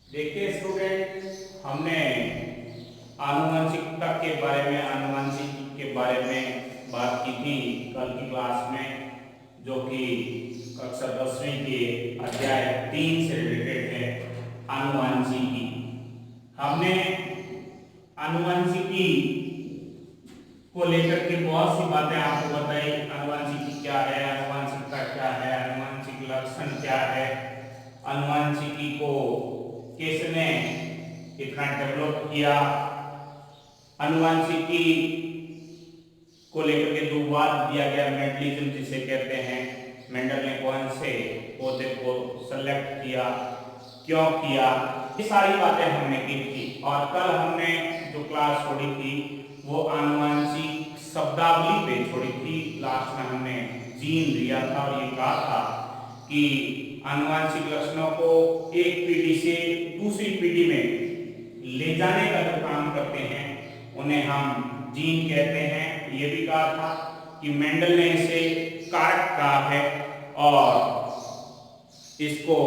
देखिए स्टूडेंट, हमने आनुवंशिकता के बारे में आनुवंशिकी के बारे में बात की थी कल की क्लास में, जो कि कक्षा 10वीं के अध्याय 3 से रिलेटेड है। आनुवंशिकी हमने आनुवंशिकी को लेकर के बहुत सी बातें आपको बताई। आनुवंशिकी क्या है, आनुवंशिकता क्या है, आनुवंशिक लक्षण क्या है, आनुवंशिकी को किसने इतना डेवलप किया, आनुवंशिकी को लेकर के जो वाद दिया गया मेंडलिज्म जिसे कहते हैं, मेंडल ने कौन से पौधे को सेलेक्ट किया, क्यों किया, ये सारी बातें हमने की थी। और कल हमने जो क्लास छोड़ी थी वो आनुवंशिक शब्दावली पे छोड़ी थी। लास्ट में हमने जीन दिया था और ये कहा था कि आनुवंशिक लक्षणों को एक पीढ़ी से दूसरी पीढ़ी में ले जाने का जो काम करते हैं उन्हें हम जीन कहते हैं। ये भी कहा था कि मेंडल ने इसे कारक कहा है और इसको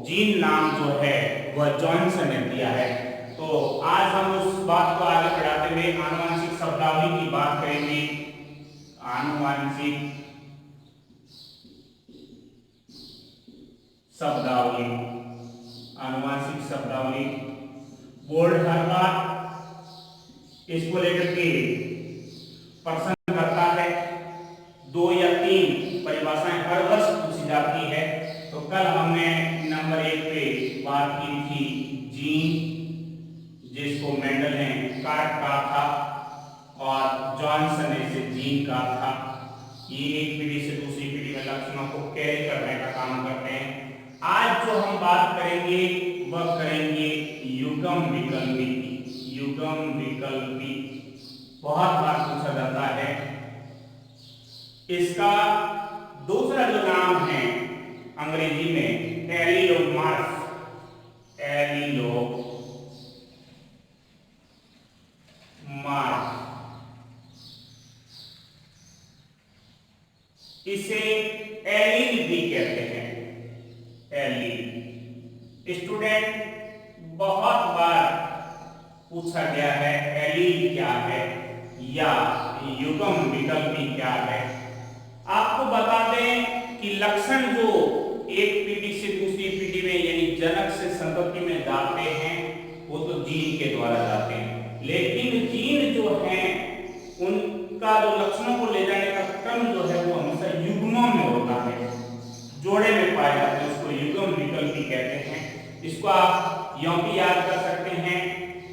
जीन नाम जो है वह जॉनसन ने दिया है। तो आज हम उस बात को आगे बढ़ाते हुए आनुवंशिक शब्दावली की बात करेंगे। आनुवंशिक शब्दावली, आनुवंशिक शब्दावली बोर्ड हर बार इसको लेकर के प्रश्न करता है। 2 या 3 परिभाषाएं हर वर्ष पूछी जाती है। तो कल हमने नंबर 1 पे बात की थी जीन, जिसको मेंडल ने कारक कहा था और जॉनसन ने इसे जीन कहा था। ये एक पीढ़ी से दूसरी पीढ़ी में लक्षणों को कैरी करने का काम करते हैं। आज जो हम बात करेंगे वह करेंगे युग्म विकल्पी की। युग्म विकल्पी बहुत बार पूछा जाता है। इसका दूसरा जो नाम है अंग्रेजी में एलिलोमॉर्फ, एलिलोमॉर्फ, इसे एलील भी कहते हैं। एलील स्टूडेंट बहुत बार पूछा गया है एलील क्या है या युग्म विकल्पी क्या है। आपको बता दें कि लक्षण जो एक पीढ़ी से दूसरी पीढ़ी में यानी जनक से संतति में जाते हैं वो तो जीन के द्वारा जाते हैं, लेकिन जीन जो है उनका जो लक्षणों को ले जाने का क्रम जो है वो हमेशा युग्मों में होता है, जोड़े में पाए जाते हैं। उसको युग्म विकल्पी कहते हैं। इसको आप यूं भी याद कर सकते हैं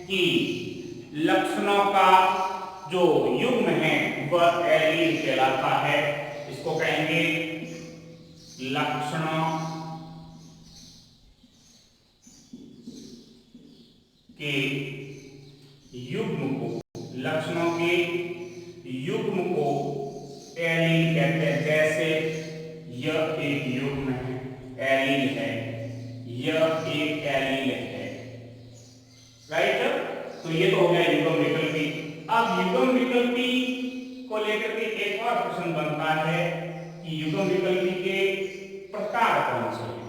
कि लक्षणों का जो युग्म है वह एलील कहलाता है। इसको कहेंगे लक्षणों के युग्म को, लक्षणों के युग्म को एलील कहते हैं। जैसे यह एक युग्म है, एलील है, यह एक एलील है, राइट। तो ये तो हो गया युग्म विकल्पी। अब युग्म विकल्पी को लेकर के एक और प्रश्न बनता है कि युग्म विकल्पी के प्रकार कौन से हैं।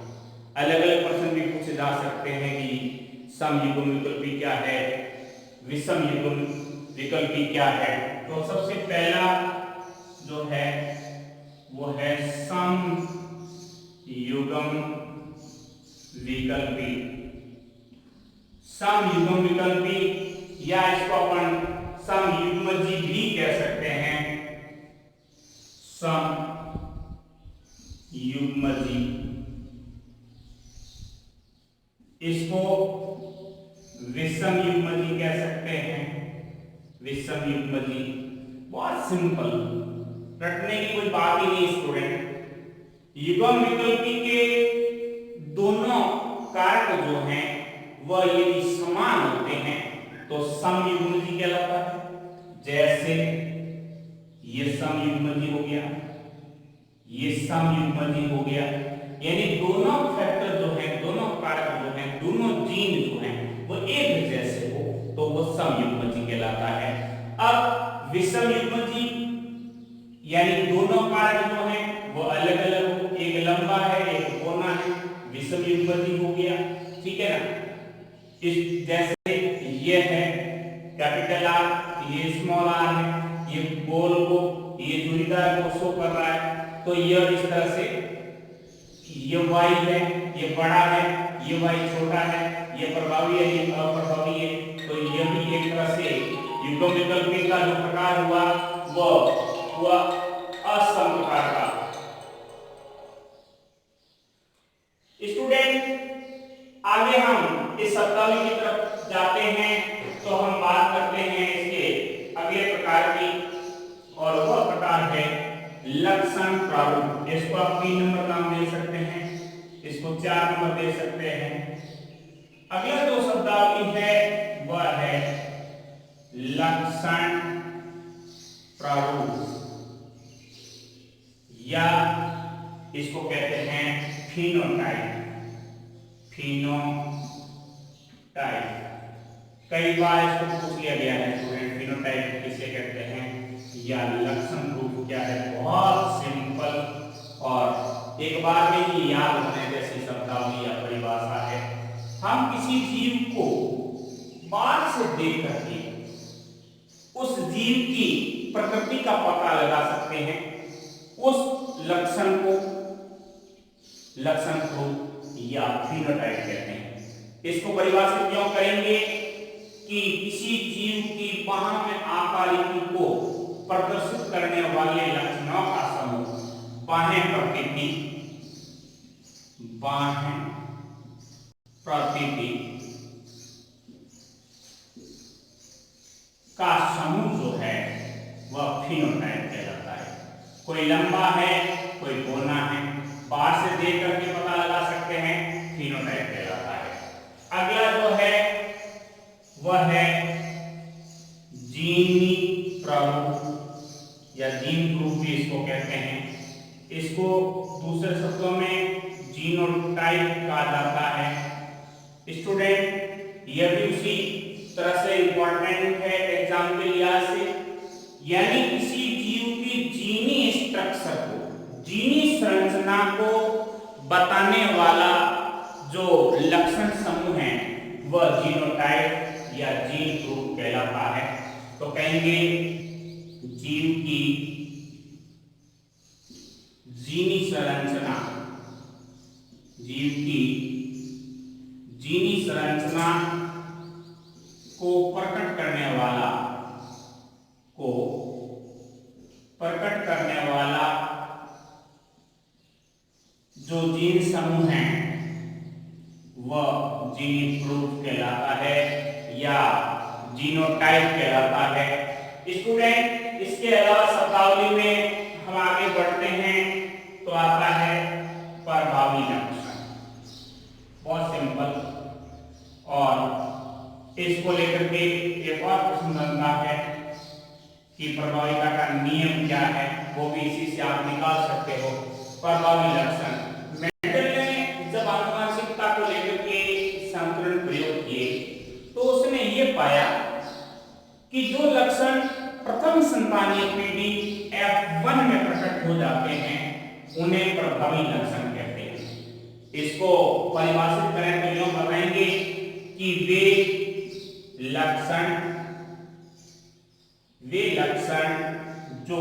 अलग अलग प्रश्न भी पूछे जा सकते हैं कि सम युग्म विकल्पी क्या है, विषम युग्म विकल्पी क्या है। तो सबसे पहला जो है वो है सम युग्म विकल्पी। सम युग्म विकल्पी या इसको अपन सम युग्मजी भी कह सकते हैं। सम युग्मजी, इसको विषम युग्मजी कह सकते हैं। विषम युग्मजी बहुत सिंपल, रटने की कोई बात ही नहीं स्टूडेंट। युग्म विकल्पी के दोनों कारक जो हैं वह यदि समान होते हैं तो समयुग्मजी कहलाता है। जैसे ये समयुग्मजी हो गया, ये समयुग्मजी हो गया, यानी दोनों फैक्टर जो है, दोनों कारक जो है, दोनों जीन जो है वो एक जैसे हो तो वो समयुग्मजी कहलाता है। अब विषम युग्मजी यानी दोनों कारक जो हैं वो अलग अलग हो, एक लंबा है एक कोना है, विषम युग्मजी हो गया, ठीक है ना। तो ये इस तरह से ये y है, ये बड़ा है, ये y छोटा है, ये प्रभावी है, ये अप्रभावी है। तो ये भी एक तरह से युग्म विकल्पी का जो प्रकार हुआ वह हुआ असम प्रकार का। स्टूडेंट आगे हम इस शब्दावली की तरफ जाते हैं तो हम बात करते हैं इसके अगले प्रकार की, और वह प्रकार है लक्षण प्रारूप। इसको आप 3 नंबर नाम दे सकते हैं, इसको 4 नंबर दे सकते हैं। अगला जो शब्दावली है वह है लक्षण प्रारूप, या इसको कहते हैं फिनोटाइप। फिनोटाइप कई बार इसको पूछ लिया गया है स्टूडेंट, फिनोटाइप किसे कहते हैं या लक्षण रूप क्या है। बहुत सिंपल और एक बार में ही याद होने जैसी शब्दावली या परिभाषा है। हम किसी जीव को बाहर से देख करके उस जीव की प्रकृति का पता लगा सकते हैं, उस लक्षण को लक्षण रूप या फिनोटाइप कहते हैं। इसको परिभाषित क्यों करेंगे कि किसी जीव की बाह में आकारिकी को प्रदर्शित करने वाले लक्षणों का समूह बाह्य प्रकृति का समूह जो है वह फिनोटाइप कहलाता है। कोई लंबा है, कोई बौना है, बाहर से देख करके पता लगा सकते हैं, फिनोटाइप कहलाता है। अगला जो है वह है जीनी प्रारूप या जीन रूप भी इसको कहते हैं। इसको दूसरे शब्दों में जीनोटाइप कहा जाता है। स्टूडेंट यह भी उसी तरह से इंपॉर्टेंट है एग्जाम के लिहाज से, यानी किसी जीव की जीनी स्ट्रक्चर को, जीनी संरचना को बताने वाला जो लक्षण समूह है वह जीनोटाइप या जीन ग्रुप कहलाता है। तो कहेंगे जीव की जीनी संरचना, जीव की जीनी संरचना को प्रकट करने वाला जो जीन समूह है वह जीनी ग्रुप कहलाता है या जीनोटाइप कहलाता है। स्टूडेंट इसके अलावा शब्दावली में हम आगे बढ़ते हैं तो आता है प्रभावी लक्षण। बहुत सिंपल, और इसको लेकर के एक और प्रश्न बनता है कि प्रभाविता का नियम क्या है, वो भी इसी से आप निकाल सकते हो। प्रभावी लक्षण मेंडल ने जब आनुवंशिकता को लेकर के संकरण प्रयोग किए तो उसने ये पाया कि जो लक्षण प्रथम संतानीय पीढ़ी F1 में प्रकट हो जाते हैं उन्हें प्रभावी लक्षण कहते हैं। इसको परिभाषित करें तो यूं बताएंगे कि वे लक्षण जो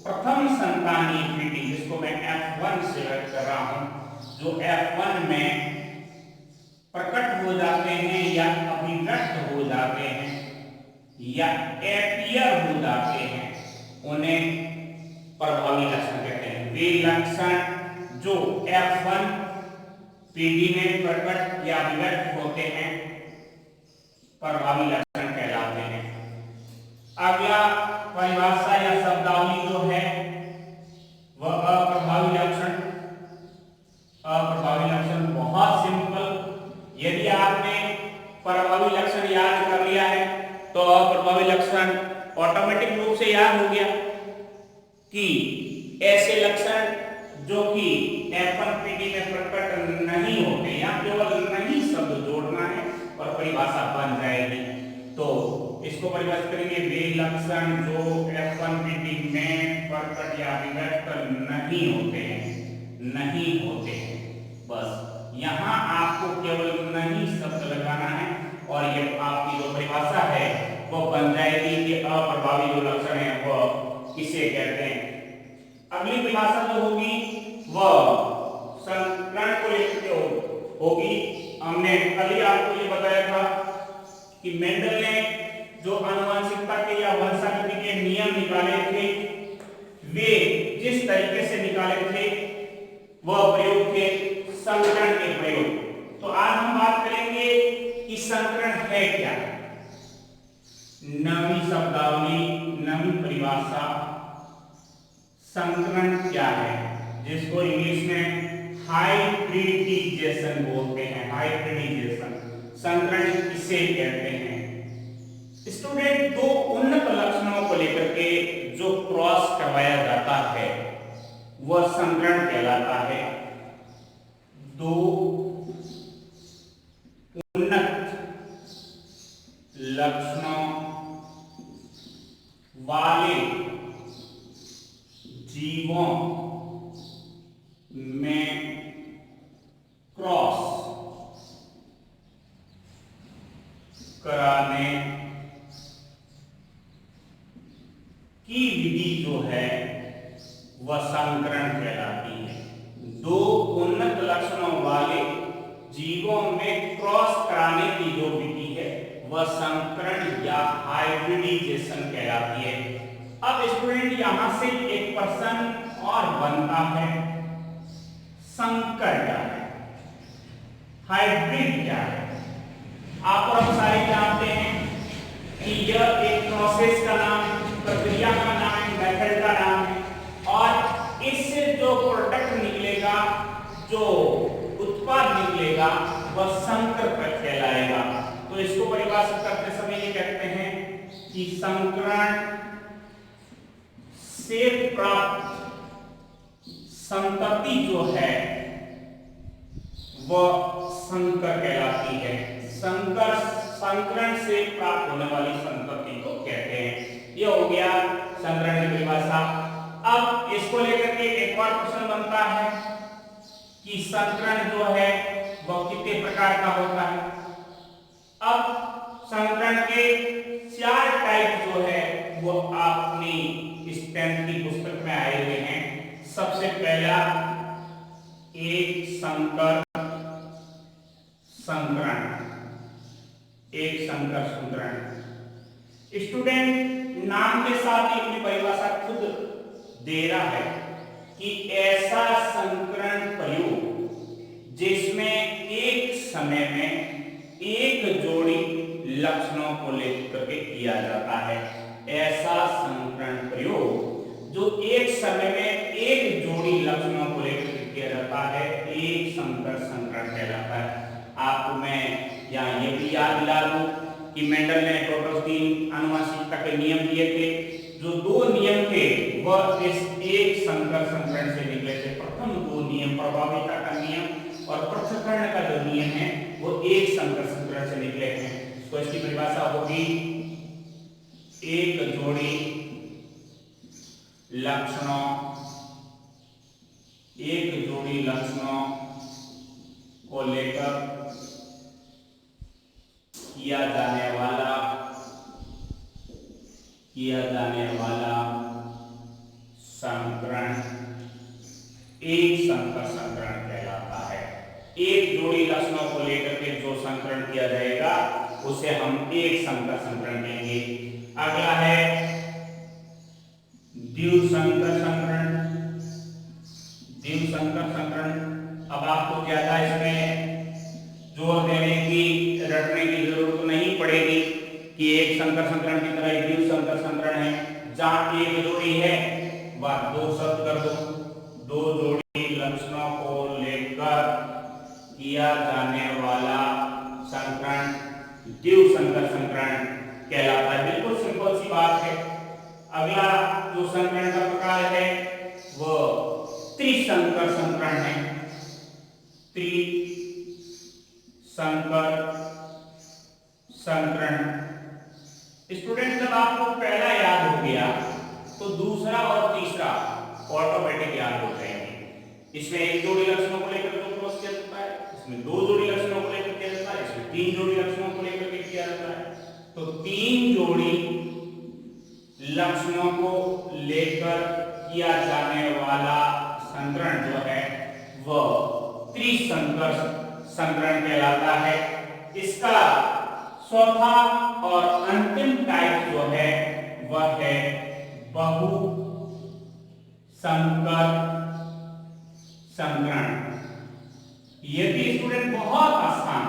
प्रथम संतानीय पीढ़ी, जिसको मैं F1 से व्यक्त कर रहा हूं, जो F1 में प्रकट हो जाते हैं या अभिव्यक्त हो जाते हैं या एपियर हो जाते हैं, उन्हें प्रभावी लक्षण कहते हैं। वे लक्षण जो F1 पीढ़ी में प्रकट या अभिव्यक्त होते हैं प्रभावी लक्षण कहलाते हैं। अगला परिभाषा या शब्दावली जो है वह अप्रभावी लक्षण। अप्रभावी लक्षण बहुत सिंपल, यदि आपने प्रभावी लक्षण याद कर लिया है तो अप्रभावी लक्षण ऑटोमेटिक रूप से याद हो गया कि ऐसे लक्षण जो कि F1 पीढ़ी में प्रकट नहीं होते, या केवल नहीं शब्द जोड़ना है और परिभाषा बन जाएगी। तो इसको परिभाषित करेंगे, वे लक्षण जो F1 पीढ़ी में प्रकट या अभिव्यक्त नहीं होते हैं। बस यहाँ आपको केवल नहीं शब्द लगाना है और ये आपकी जो परिभाषा है वो बन जाएगी कि अप्रभावी जो लक्षण है वो किसे कहते हैं। अगली परिभाषा जो होगी वह संकरण को लेकर के होगी। हमने कल ही आपको ये बताया था कि मेंडल ने जो आनुवंशिकता के या वंशावली के नियम निकाले थे वे जिस तरीके से निकाले थे वह प्रयोग थे संकरण के प्रयोग। तो आज हम बात करेंगे कि संकरण है क्या। नवी शब्दावली, नवी परिभाषा, संकरण क्या है, जिसको इंग्लिश में हाइब्रिडाइजेशन बोलते हैं। हाइब्रिडाइजेशन संकरण किसे कहते हैं? स्टूडेंट, दो उन्नत लक्षणों को लेकर के जो क्रॉस करवाया जाता है वह संकरण कहलाता है। दो उन्नत लक्षणों वाले जीवों में क्रॉस कराने की विधि जो है वह संकरण कहलाती है। दो उन्नत लक्षणों वाले जीवों में क्रॉस कराने की जो विधि है वह संकरण या हाइब्रिडाइजेशन कहलाती है। अब स्टूडेंट यहां से एक प्रश्न और बनता है, संकर क्या है, हाइब्रिड क्या है? आप और हम सारे जानते हैं कि यह एक प्रोसेस का नाम, प्रक्रिया का नाम है, मेथड का नाम है और इससे जो प्रोडक्ट निकलेगा, जो उत्पाद निकलेगा वह संकर कहलाएगा। तो इसको परिभाषित करते समय ये कहते हैं कि संकरण से प्राप्त संतति जो है वह संकर कहलाती है। संकरण से प्राप्त होने वाली संतति को कहते हैं। यह हो गया संकरण की परिभाषा। अब इसको लेकर के एक और प्रश्न बनता है कि संकरण जो है वह कितने प्रकार का होता है। अब संकरण के 4 टाइप जो है वो अपनी स्टैंड की पुस्तक में आए हुए हैं। सबसे पहला एक संकर संकरण, एक संकर संकरण। स्टूडेंट, नाम के साथ ही अपनी परिभाषा खुद दे रहा है कि ऐसा संकरण प्रयोग जिसमें एक समय में एक जोड़ी लक्षणों को लेकर के किया जाता है। ऐसा संकरण प्रयोग जो एक समय में एक जोड़ी लक्षणों को लेकर के किया जाता है एक संकर संकरण कहलाता है। आपको मैं यहाँ ये भी याद दिला दूं कि मेंडल ने टोटल 3 आनुवंशिकता के नियम दिए थे। जो 2 नियम थे वह इस एक संकर संकरण से निकले थे। प्रथम 2 नियम, प्रभाविता का नियम और पृथक्करण का जो नियम है वो एक संकर संकरण से निकले हैं। तो इसकी परिभाषा होगी एक जोड़ी लक्षणों, एक जोड़ी लक्षणों को लेकर किया जाने वाला संकरण एक संकर संकरण कहलाता है। एक जोड़ी लक्षणों को लेकर के जो संकरण किया जाएगा उसे हम एक संकर संकरण कहेंगे। अगला है द्विसंकर संकरण। द्विसंकर संकरण, अब आपको ज्यादा इसमें जोर देने की, रटने की जरूरत नहीं पड़ेगी कि एक संकर संकरण की तरह द्विसंकर संकरण है। जहां एक जोड़ी है वह 2 शब्द कर दो। 2 जोड़ी लक्षणों को लेकर किया जाने वाला संकरण द्विसंकर संकरण कहलाता है। बिल्कुल सिंपल सी बात है। अगला जो संकरण का प्रकार है वो त्रिसंकर संकरण है। संकर संकरण। स्टूडेंट, जब आपको पहला याद हो गया तो दूसरा और तीसरा ऑटोमेटिक याद हो जाएंगे। इसमें एक जोड़ी लक्षणों को लेकर जो क्रॉस किया जाता है, इसमें 2 जोड़ी लक्षणों को लेकर किया जाता है, इसमें 3 जोड़ी लक्षणों को लेकर के किया जाता है। तो 3 जोड़ी लक्षणों को लेकर किया जाने वाला संकरण जो है वह त्रिसंकर संकरण कहलाता है। इसका चौथा और अंतिम टाइप जो है वह है बहु संकर संकरण। ये भी स्टूडेंट बहुत आसान,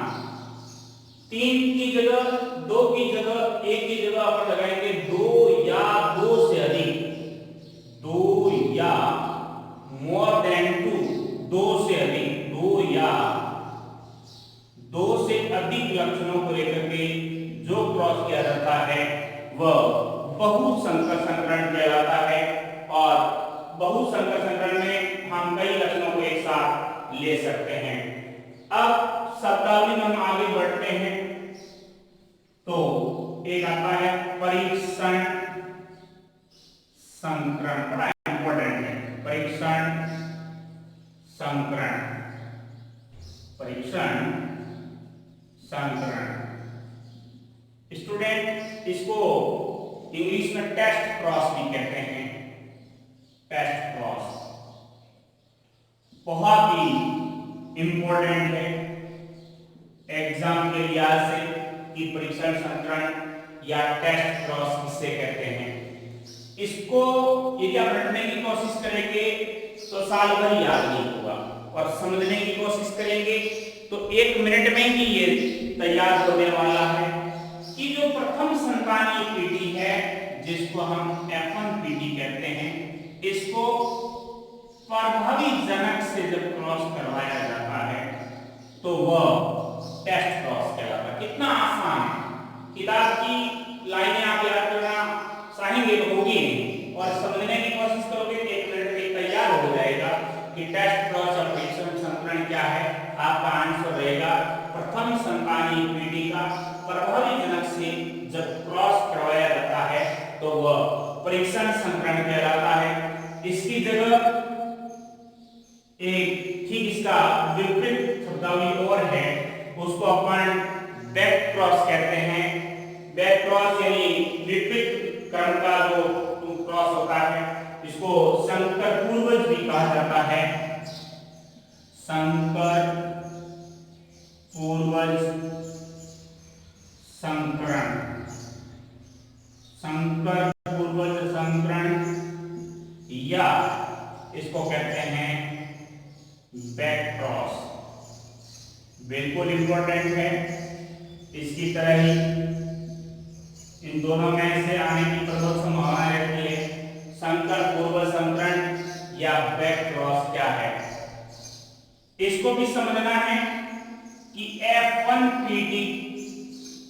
3 की जगह 2 की जगह 1 की जगह अपन लगाएंगे 2 या 2 से अधिक, 2 या मोर देन 2, 2 से अधिक, 2 या 2 से अधिक लक्षणों को लेकर के जो क्रॉस किया जाता है वह बहुसंकर संकरण कहलाता है। और बहुसंकर संकरण में हम कई लक्षणों को एक साथ ले सकते हैं। अब शब्दावली में हम आगे बढ़ते हैं तो एक आता है परीक्षण संकरण, बड़ा इंपॉर्टेंट है परीक्षण संकरण। परीक्षण संकरण स्टूडेंट इसको इंग्लिश में टेस्ट क्रॉस भी कहते हैं। टेस्ट क्रॉस बहुत ही इंपॉर्टेंट है एग्जाम के लिहाज से कि परीक्षण संकरण या टेस्ट क्रॉस किसे कहते हैं। इसको यदि आप रटने की कोशिश करेंगे तो साल भर याद नहीं होगा, और समझने की कोशिश करेंगे तो 1 मिनट में ही ये तैयार होने वाला है कि जो प्रथम संतानीय पीढ़ी है जिसको हम F1 पीढ़ी कहते हैं, इसको प्रभावी जनक से जब क्रॉस करवाया जाता है तो वह टेस्ट क्रॉस कहलाता है। कितना आसान है, किताब की लाइनें आप याद करना चाहेंगे तो होगी, और समझने की कोशिश करोगे तो 1 मिनट में तैयार हो जाएगा कि टेस्ट क्रॉस या परीक्षण संकरण क्या है। आपका आंसर रहेगा प्रथम संतानीय पीढ़ी का प्रभावी जनक से जब क्रॉस करवाया जाता है तो वह परीक्षण संकरण कहलाता है। इसकी जगह एक ठीक इसका विपरीत शब्दावली और है, उसको अपन बैक क्रॉस कहते हैं। बैक क्रॉस यानी विपरीत क्रम का जो क्रॉस होता है, इसको संकर पूर्वज भी कहा जाता है। संकर पूर्वज संकरण, संकर पूर्वज संकरण या इसको कहते हैं बैक क्रॉस। बिल्कुल इंपॉर्टेंट है, इसकी तरह ही इन दोनों में से आने की प्रबल संभावना रहती है। संकर पूर्वज संकरण या बैक क्रॉस क्या है, इसको भी समझना है कि F1 पीढ़ी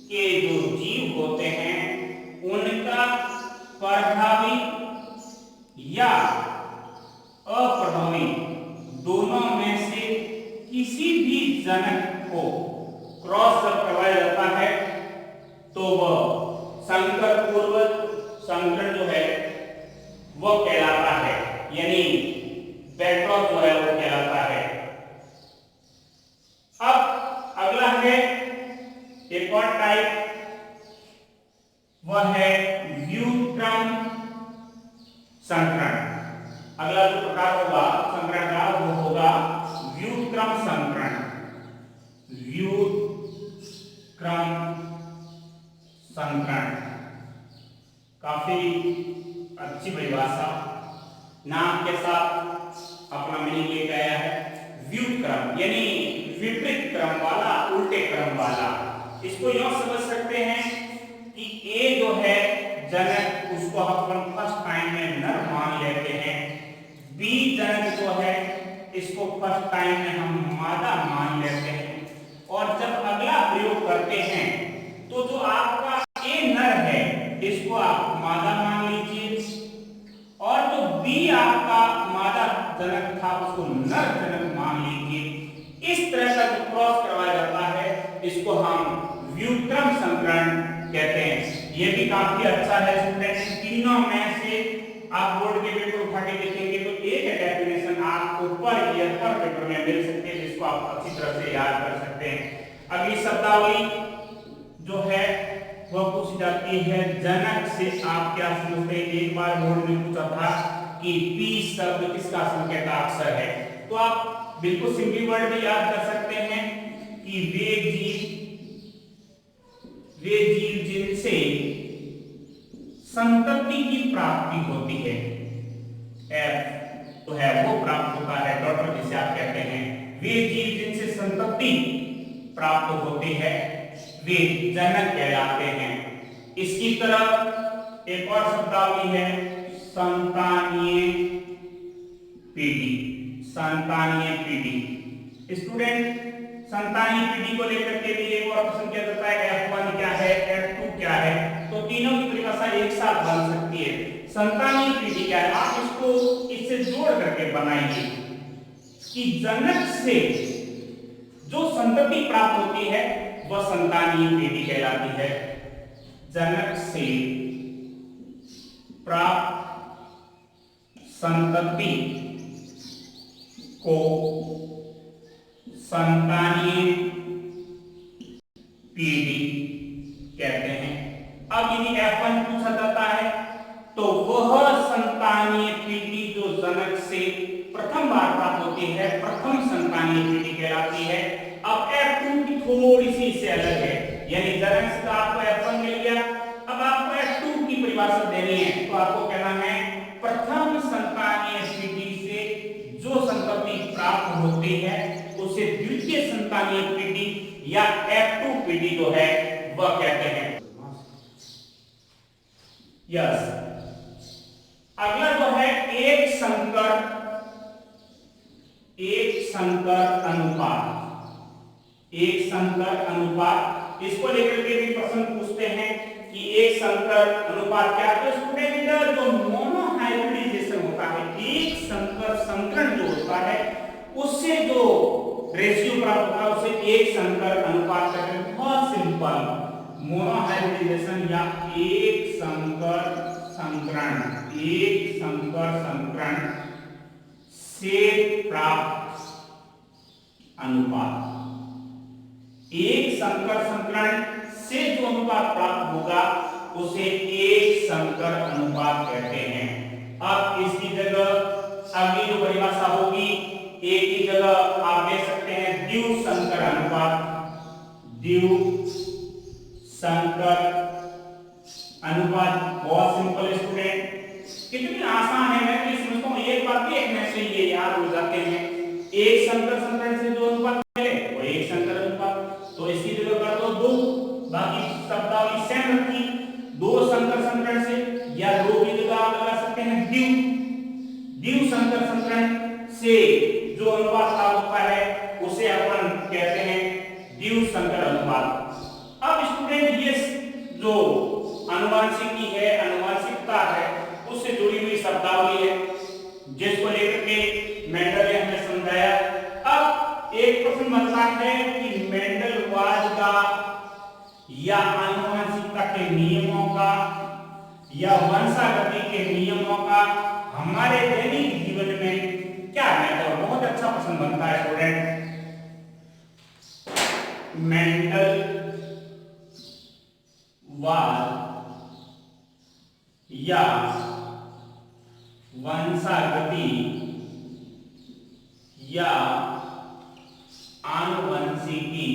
के जो जीव होते हैं उनका प्रभावी या अप्रभावी दोनों में से किसी भी जनक को क्रॉस जब करवाया जाता है तो वह संकर पूर्वज संकरण जो है वह कहलाता है, यानी बैक क्रॉस जो है वो कहलाता है। अब अगला है एक और टाइप, वह है व्युत्क्रम संकरण। अगला जो प्रकार होगा संकरण का वो होगा व्युत्क्रम संकरण। व्युत्क्रम संकरण काफी अच्छी परिभाषा, नाम के साथ अपना मीनिंग लेके आया है। व्युत्क्रम यानी विपरीत क्रम वाला, उल्टे क्रम वाला। इसको यूं समझ सकते हैं कि ए जो है जनक उसको अपन फर्स्ट टाइम में नर मान लेते हैं, बी जनक जो है इसको फर्स्ट टाइम में हम मादा मान लेते हैं, और जब अगला प्रयोग करते हैं तो जो आपका ए नर है इसको आप मादा मान लीजिए, और जो बी आपका मादा जनक था उसको नर जनक मान लीजिए। इस तरह का जो क्रॉस करवाया जाता है इसको हम व्युत्क्रम संकरण कहते हैं। ये भी काफी अच्छा है स्टूडेंट, तीनों में से आप बोर्ड के पेपर उठा के देखेंगे तो एक डेफिनेशन आपको पर ईयर पर पेपर में मिल सकती है, जिसको आप अच्छी तरह से याद कर सकते हैं। अगली शब्दावली जो है वह पूछी जाती है जनक से आप क्या समझते हैं। एक बार बोर्ड में पूछा था कि कि P शब्द किसका संकेताक्षर है। तो आप बिल्कुल सिंपली वर्ड में याद कर सकते हैं कि वे जीव जिनसे संतति की प्राप्ति होती है, F तो है वो प्राप्त होता है, डॉटर जिसे आप कहते हैं। वे जीव जिनसे संतति प्राप्त होती है वे जनक कहलाते हैं। इसकी तरफ एक और शब्दावली है संतानीय पीढ़ी। संतानीय पीढ़ी स्टूडेंट, संतानीय पीढ़ी को लेकर के भी एक और प्रश्न किया जाता है, F1 क्या है, F2 क्या है। तो तीनों की परिभाषा एक साथ बन सकती है। संतानीय पीढ़ी क्या है, आप इसको इससे जोड़ करके बनाइए कि जनक से जो संतति प्राप्त होती है वह संतानीय पीढ़ी कहलाती है। जनक से प्राप्त संतति को संतानीय पीढ़ी कहते हैं। अब यदि F1 पूछा जाता है तो वह संतानीय पीढ़ी जो जनक से प्रथम बार प्राप्त होती है प्रथम संतानीय पीढ़ी कहलाती है। अब F2 की थोड़ी सी इससे अलग है, यानी जनक से आपको F1 मिल गया, अब आपको F2 की परिभाषा देनी है। तो आपको कहना है प्रथम संतानीय पीढ़ी से जो संतति प्राप्त होती है उसे द्वितीय संतानीय पीढ़ी या F2 पीढ़ी जो है वह कहते हैं। यस, अगला जो है एक संकर अनुपात। एक संकर अनुपात, इसको लेकर के भी प्रश्न पूछते हैं कि एक संकर अनुपात क्या है। तो स्टूडेंट, जो मोनोहाइब्रिडाइजेशन होता है, एक संकर संकरण जो होता है उससे जो रेशियो प्राप्त होता है उसे एक संकर अनुपात कहते हैं। बहुत सिंपल, मोनोहाइब्रिडाइजेशन या एक संकर संकरण से प्राप्त अनुपात। एक संकर संकरण से जो अनुपात प्राप्त होगा उसे एक संकर अनुपात कहते हैं। अब इसकी जगह अगली जो परिभाषा होगी, एक की जगह आप देख सकते हैं द्विसंकर संकर अनुपात। द्विसंकर संकर अनुपात बहुत सिंपल स्टूडेंट, कितनी आसान है। मैं तो समझता हूं एक बार देखने से ये याद हो जाते हैं। एक संकर संकरण से जो अनुपात मिले वो एक संकर अनुपात, तो इसकी जगह कर दो 2, बाकी शब्दावली सेम रखी। 2 संकर संकरण से या 2 की जगह आप लगा सकते हैं द्विसंकर संकरण से जो अनुपात प्राप्त होता है उसे अपन कहते हैं द्विसंकर अनुपात। अब स्टूडेंट, ये जो आनुवंशिकी है, आनुवंशिकता है, उससे जुड़ी हुई शब्दावली है जिसको लेकर के मेंडल ने हमें समझाया। अब एक प्रश्न बनता है कि मेंडलवाद का या आनुवंशिकता के नियमों का या वंशागति के नियमों का हमारे दैनिक जीवन में क्या महत्व। बहुत अच्छा प्रश्न बनता है स्टूडेंट। मेंडलवाद या वंशागति या आनुवंशिकी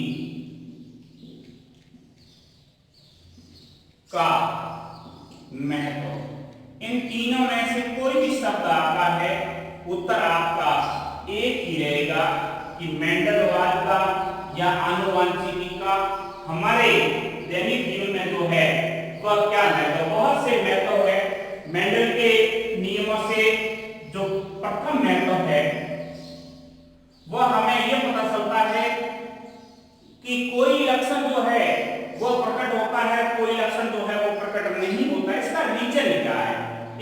का महत्व, इन तीनों में से कोई भी शब्द आता है उत्तर आपका एक ही रहेगा कि मेंडलवाद का या आनुवंशिकी का हमारे दैनिक जीवन में जो है वह क्या महत्व। बहुत से महत्व है। मेंडल के नियमों से जो प्रथम महत्व है वह हमें यह पता चलता है कि कोई लक्षण जो है वह प्रकट होता है, कोई लक्षण जो है वो प्रकट नहीं होता। इसका रीजन क्या है?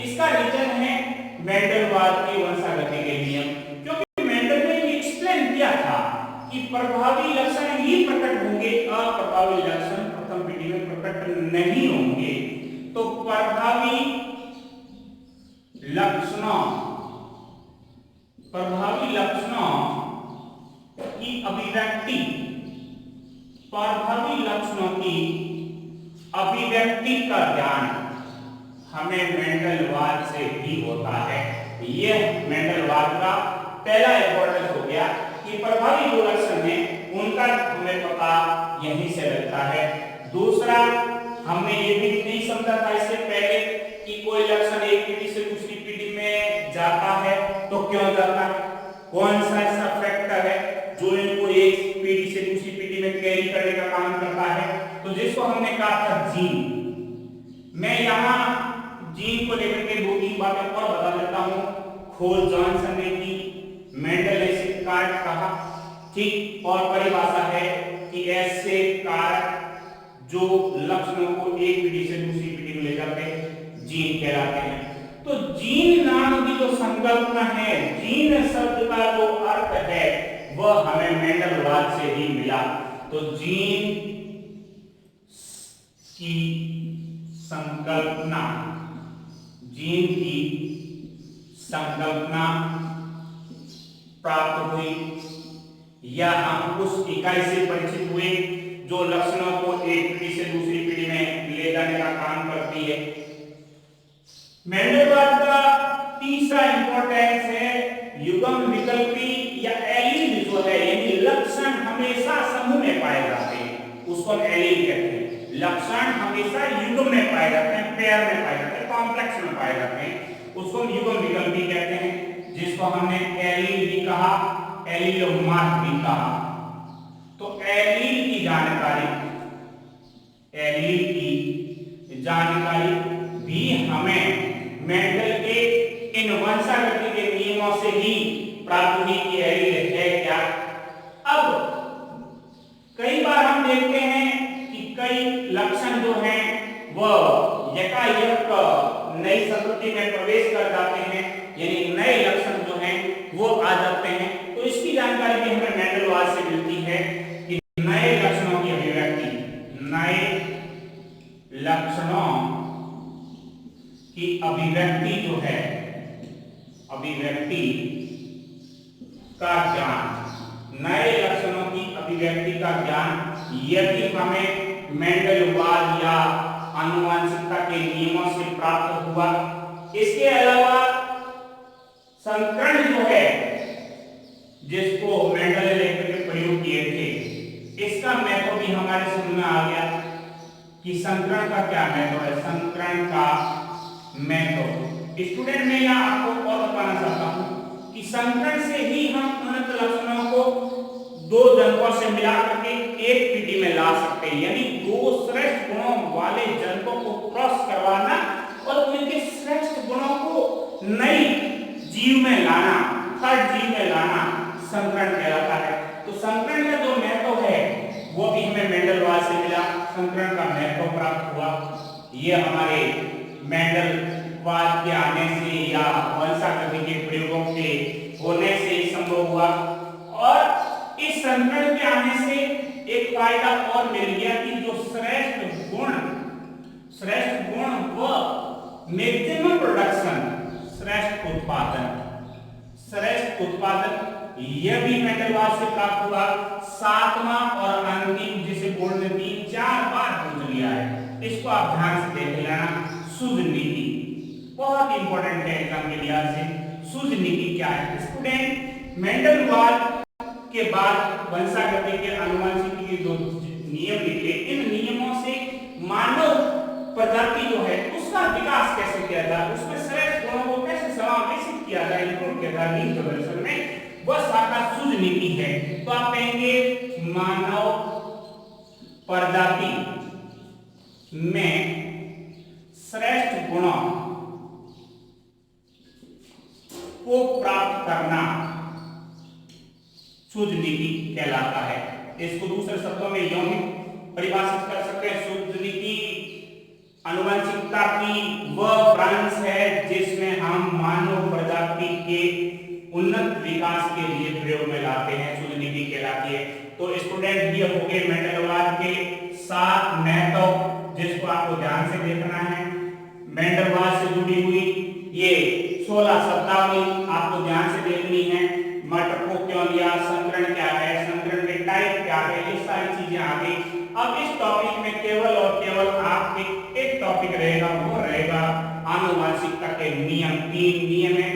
इसका रीजन है मेंडलवाद की वंशागति के नियम, क्योंकि मेंडल ने एक्सप्लेन किया था कि प्रभावी लक्षण ही प्रकट होंगे, अप्रभावी लक्षण प्रथम पीढ़ी में प्रकट नहीं होंगे। तो प्रभावी लक्षणों की अभिव्यक्ति, प्रभावी लक्षणों की अभिव्यक्ति का ज्ञान हमें मेंडलवाद से भी होता है। ये मेंडलवाद का पहला इंपॉर्टेंस हो गया कि प्रभावी जो लक्षण है उनका हमें पता यहीं से लगता है। दूसरा, हमने ये भी नहीं समझा था इससे पहले कि कोई लक्षण एक पीढ़ी से दूसरी पीढ़ी में जाता है तो क्यों जाता है, कौन सा ऐसा फैक्टर है जो इनको एक पीढ़ी से दूसरी पीढ़ी में कैरी करने का काम करता है। तो जिसको हमने कहा था जीन। मैं यहाँ जीन को लेकर के दो तीन बातें और बता देता हूँ। खोज जॉनसन ने की, मेंडल ने इसे कारक कहा, ठीक, और परिभाषा है कि ऐसे कारक जो लक्षणों को एक पीढ़ी से दूसरी पीढ़ी में ले जाते हैं जीन कहलाते हैं। तो जीन नाम की जो संकल्पना है, जीन शब्द का जो अर्थ है वह हमें मेंडलवाद से ही मिला। तो जीन की संकल्पना, जीन की संकल्पना प्राप्त हुई या हम उस इकाई से परिचित हुए जो लक्षणों को एक पीढ़ी से दूसरी पीढ़ी में ले जाने का काम करती है। मेंडलवाद का तीसरा इंपॉर्टेंस है युग्म विकल्पी या एलील जो है, यानी लक्षण हमेशा समूह में पाए जाते हैं, उसको हम एलील कहते हैं। लक्षण हमेशा युग्म में पाए जाते हैं, पेयर में पाए जाते हैं, कॉम्प्लेक्स में पाए जाते हैं, उसको हम युग्म विकल्पी कहते हैं, जिसको हमने एलील भी कहा, एलीलोमार्फ भी कहा। तो एलील की जानकारी, एलील की जानकारी भी हमें मेंडल के इन वंशागति के नियमों से ही प्राप्त हुई कि एलील है क्या। अब कई बार हम देखते हैं कि कई लक्षण जो हैं वह यकायक नई संस्कृति में प्रवेश कर जाते हैं, यानी नए लक्षण जो हैं वो आ जाते हैं। तो इसकी जानकारी भी हमें मेंडलवाद से मिलती है कि नए लक्षणों की अभिव्यक्ति, नए लक्षणों की अभिव्यक्ति जो है, अभिव्यक्ति का ज्ञान, नए लक्षणों की अभिव्यक्ति का ज्ञान यदि हमें मेंडलवाद या आनुवंशिकता के नियमों से प्राप्त हुआ। इसके अलावा संकरण जो है जिसको मेंडल ने लेकर के प्रयोग किए थे, इसका महत्व भी हमारे समझ में आ गया कि संकरण का क्या महत्व है। संकरण का महत्व स्टूडेंट में यहाँ आपको और बताना चाहता हूँ कि संकरण से ही हम उन्नत लक्षणों को दो जनकों से मिला करके एक पीढ़ी में ला सकते हैं, यानी दो श्रेष्ठ गुणों वाले जनकों को क्रॉस करवाना और उनके श्रेष्ठ गुणों को नई जीव में लाना, थर्ड जीव में लाना संकरण कहलाता है। तो संकरण का जो महत्व है वो भी हमें मेंडलवाद से मिला, संकरण का महत्व प्राप्त हुआ। ये हमारे मेंडलवाद के आने से या वंशागति के प्रयोगों के होने से संभव हुआ। और इस संकरण के आने से एक फायदा और मिल गया कि जो श्रेष्ठ गुण व मैक्सिमम प्रोडक्शन, श्रेष्ठ उत्पादन यह भी मेंडलवाद से प्राप्त हुआ। सातवां और अंतिम जिसे बोर्ड ने 3-4 बार पूछ लिया है, इसको आप ध्यान से देख लेना। शुद्ध नीति बहुत इंपॉर्टेंट है एग्जाम के लिहाज से। शुद्ध नीति क्या है स्टूडेंट? मेंडलवाद के बाद वंशागति के आनुवंशिकी के जो नियम निकले, इन नियमों से मानव प्रजाति जो है उसका विकास कैसे किया जाए, उसमें श्रेष्ठ गुणों को कैसे समावेशित किया जाए, इंक्लूड किया जाए लिंग प्रदर्शन में, वह शाखा शुद्ध नीति है। तो आप कहेंगे मानव प्रजाति में श्रेष्ठ गुणों को प्राप्त करना शुद्ध नीति कहलाता है। इसको दूसरे शब्दों में यूं भी परिभाषित कर सकते हैं, शुद्ध नीति आनुवंशिकता की वह ब्रांच है जिसमें हम मानव प्रजाति के उन्नत विकास के लिए प्रयोग में लाते हैं, शुद्ध नीति कहलाती है। तो स्टूडेंट ये हो गए मेंडलवाद के 7 महत्व जिसको आपको ध्यान से देखना है। मेंडलवाद से जुड़ी हुई ये 16 शब्दावली आपको ध्यान से देखनी है। मटर को क्यों लिया, संकरण क्या है, संकरण के टाइप क्या है, ये सारी चीजें आ गई। अब इस टॉपिक में केवल और केवल आपके एक टॉपिक रहेगा, वो रहेगा आनुवंशिकता के नियम। 3 नियम है